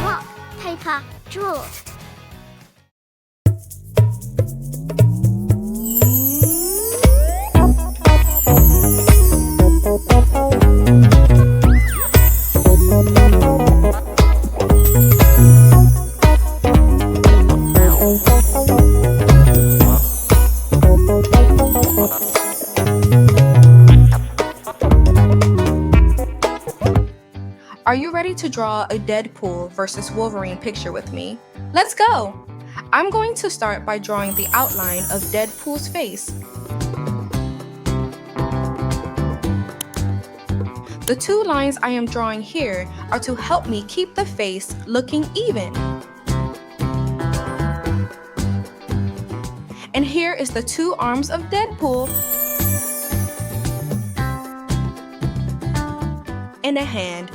Rock.Paper.Draw. Are you ready to draw a Deadpool versus Wolverine picture with me? Let's go! I'm going to start by drawing the outline of Deadpool's face. The two lines I am drawing here are to help me keep the face looking even. And here is the two arms of Deadpool and a hand.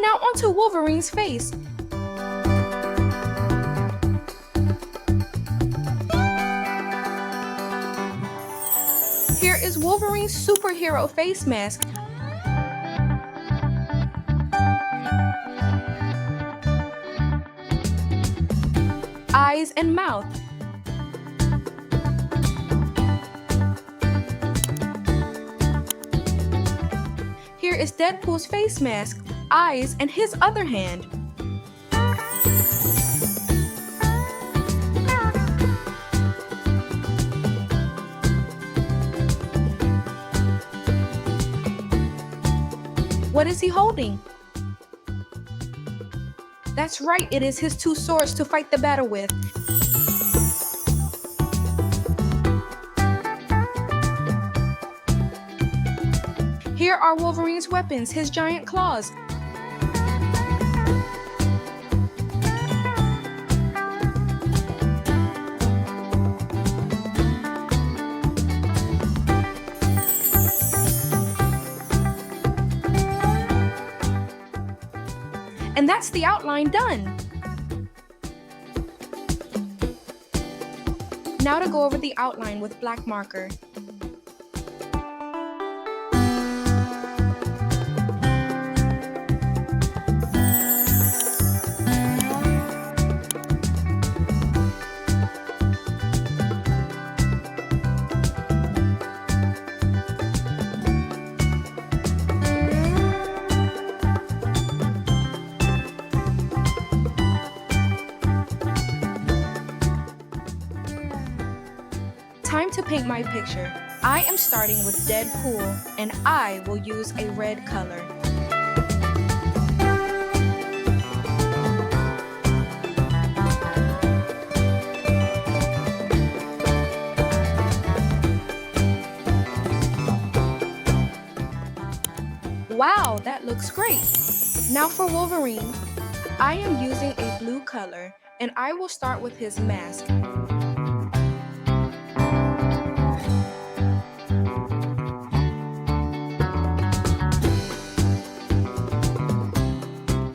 Now onto Wolverine's face. Here is Wolverine's superhero face mask. Eyes and mouth. Here is Deadpool's face mask, eyes, and his other hand. What is he holding? That's right, it is his two swords to fight the battle with. Here are Wolverine's weapons, his giant claws. And that's the outline done. Now to go over the outline with black marker. Time to paint my picture. I am starting with Deadpool, and I will use a red color. Wow, that looks great! Now for Wolverine. I am using a blue color, and I will start with his mask.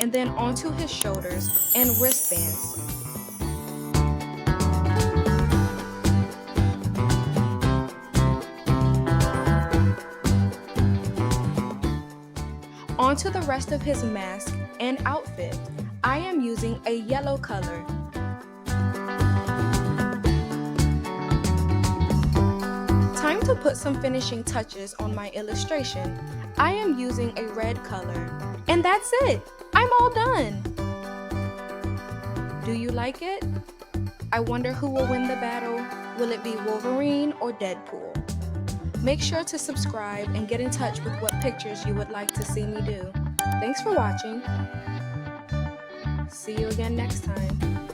And then onto his shoulders and wristbands. Onto the rest of his mask and outfit, I am using a yellow color. Time to put some finishing touches on my illustration. I am using a red color. And that's it! I'm all done! Do you like it? I wonder who will win the battle. Will it be Wolverine or Deadpool? Make sure to subscribe and get in touch with what pictures you would like to see me do. Thanks for watching. See you again next time.